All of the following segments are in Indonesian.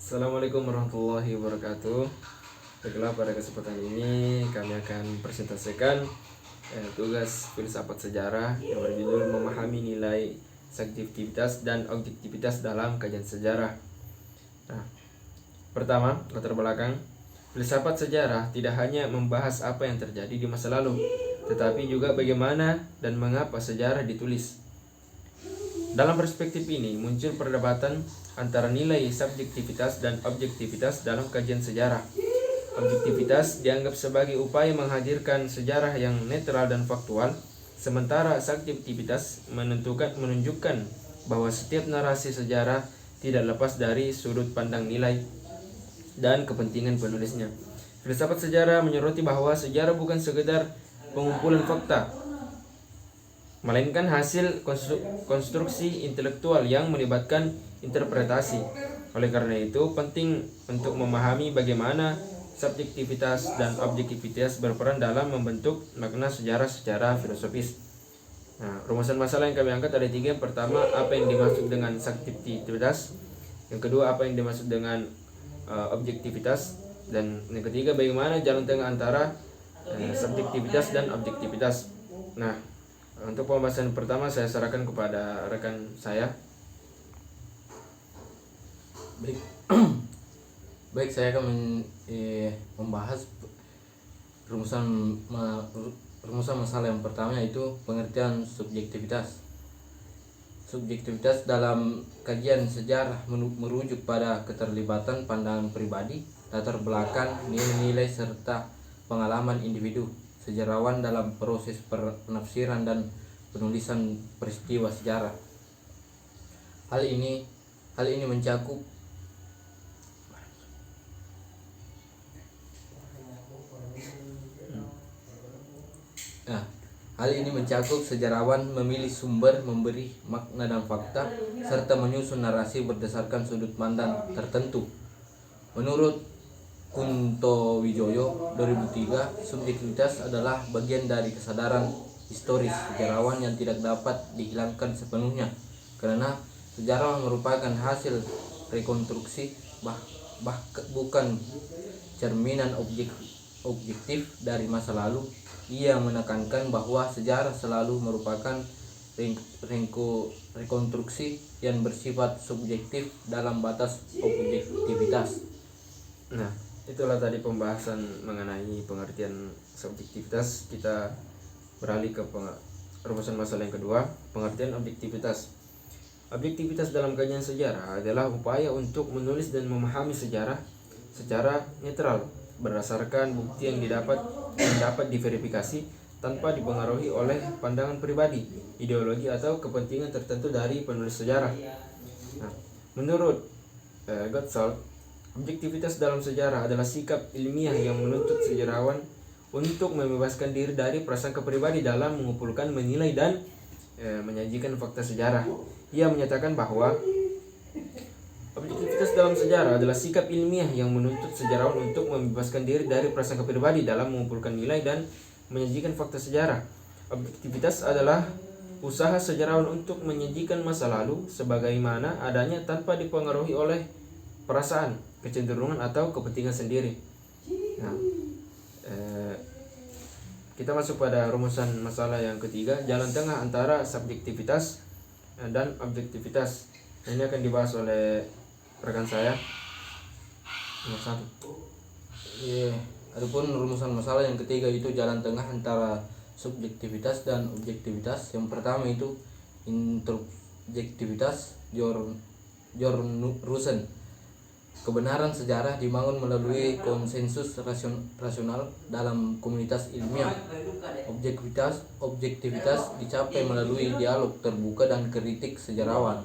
Assalamualaikum warahmatullahi wabarakatuh. Baiklah, pada kesempatan ini kami akan presentasikan tugas filsafat sejarah yang berjudul memahami nilai subjektivitas dan objektivitas dalam kajian sejarah. Nah, pertama, latar belakang. Filsafat sejarah tidak hanya membahas apa yang terjadi di masa lalu, tetapi juga bagaimana dan mengapa sejarah ditulis. Dalam perspektif ini muncul perdebatan antara nilai subjektivitas dan objektivitas dalam kajian sejarah. Objektivitas dianggap sebagai upaya menghadirkan sejarah yang netral dan faktual, sementara subjektivitas menunjukkan bahwa setiap narasi sejarah tidak lepas dari sudut pandang nilai dan kepentingan penulisnya. Filsafat sejarah menyoroti bahwa sejarah bukan sekedar pengumpulan fakta, melainkan hasil konstruksi intelektual yang melibatkan interpretasi. Oleh karena itu, penting untuk memahami bagaimana subjektivitas dan objektivitas berperan dalam membentuk makna sejarah secara filosofis. Nah, rumusan masalah yang kami angkat ada 3. Yang pertama, apa yang dimaksud dengan subjektivitas. Yang kedua, apa yang dimaksud dengan objektivitas. Dan yang ketiga, bagaimana jalan tengah antara subjektivitas dan objektivitas. Nah, untuk pembahasan pertama saya serahkan kepada rekan saya. Baik, saya akan membahas rumusan masalah yang pertama, yaitu pengertian subjektivitas. Subjektivitas dalam kajian sejarah merujuk pada keterlibatan pandangan pribadi, latar belakang, nilai-nilai serta pengalaman individu sejarawan dalam proses penafsiran dan penulisan peristiwa sejarah. Hal ini mencakup sejarawan memilih sumber, memberi makna dan fakta, serta menyusun narasi berdasarkan sudut pandang tertentu. Menurut Kunto Wijoyo 2003, subjektivitas adalah bagian dari kesadaran historis sejarawan yang tidak dapat dihilangkan sepenuhnya, karena sejarah merupakan hasil rekonstruksi, bukan cerminan objektif dari masa lalu. Ia menekankan bahwa sejarah selalu merupakan rekonstruksi yang bersifat subjektif dalam batas objektivitas. Nah, itulah tadi pembahasan mengenai pengertian subjektivitas. Kita beralih ke rumusan masalah yang kedua, pengertian objektivitas. Objektivitas dalam kajian sejarah adalah upaya untuk menulis dan memahami sejarah secara netral berdasarkan bukti yang dapat diverifikasi tanpa dipengaruhi oleh pandangan pribadi, ideologi atau kepentingan tertentu dari penulis sejarah. Nah, menurut Gottschalk, objektivitas dalam sejarah adalah sikap ilmiah yang menuntut sejarawan untuk membebaskan diri dari prasangka pribadi dalam mengumpulkan, menilai, dan menyajikan fakta sejarah. Ia menyatakan bahwa objektivitas dalam sejarah adalah sikap ilmiah yang menuntut sejarawan untuk membebaskan diri dari prasangka pribadi dalam mengumpulkan nilai dan menyajikan fakta sejarah. Objektivitas adalah usaha sejarawan untuk menyajikan masa lalu sebagaimana adanya tanpa dipengaruhi oleh perasaan, kecenderungan atau kepentingan sendiri. Nah, kita masuk pada rumusan masalah yang ketiga, jalan tengah antara subjektivitas dan objektivitas. Ini akan dibahas oleh rekan saya nomor 1. Adapun rumusan masalah yang ketiga itu jalan tengah antara subjektivitas dan objektivitas. Yang pertama itu interjektivitas. John Rusen. Kebenaran sejarah dibangun melalui konsensus rasional dalam komunitas ilmiah. Objektivitas dicapai melalui dialog terbuka dan kritik sejarawan.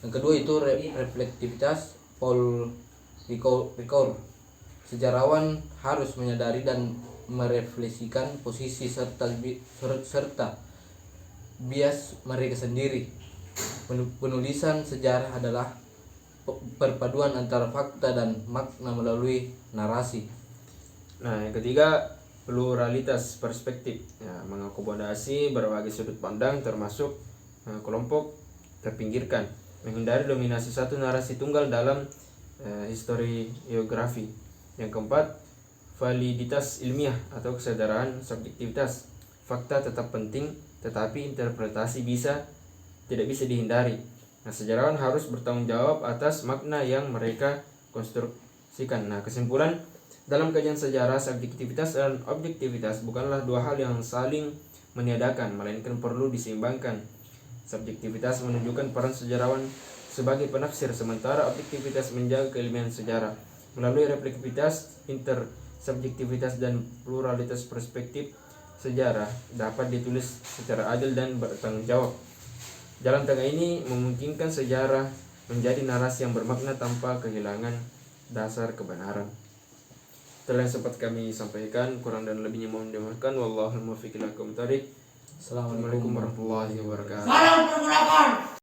Yang kedua itu reflektivitas. Paul Ricoeur. Sejarawan harus menyadari dan merefleksikan posisi serta bias mereka sendiri. Penulisan sejarah adalah perpaduan antara fakta dan makna melalui narasi. Nah, yang ketiga, pluralitas perspektif, mengakomodasi berbagai sudut pandang termasuk kelompok terpinggirkan. menghindari dominasi satu narasi tunggal dalam historiografi. Yang keempat, validitas ilmiah atau kesadaran subjektivitas. Fakta tetap penting, tetapi interpretasi tidak bisa dihindari. Nah, sejarawan harus bertanggung jawab atas makna yang mereka konstruksikan. Nah, kesimpulan, dalam kajian sejarah, subjektivitas dan objektivitas bukanlah dua hal yang saling meniadakan, melainkan perlu diseimbangkan. Subjektivitas menunjukkan peran sejarawan sebagai penafsir, sementara objektivitas menjaga keilmuan sejarah. Melalui refleksivitas, intersubjektivitas, dan pluralitas perspektif, sejarah dapat ditulis secara adil dan bertanggung jawab. Jalan tengah ini memungkinkan sejarah menjadi narasi yang bermakna tanpa kehilangan dasar kebenaran. Itulah yang sempat kami sampaikan, kurang dan lebihnya mohon dimaafkan. Wallahul muwaffiq ila aqwamit thoriq. Assalamualaikum warahmatullahi wabarakatuh. Salam pergerakan.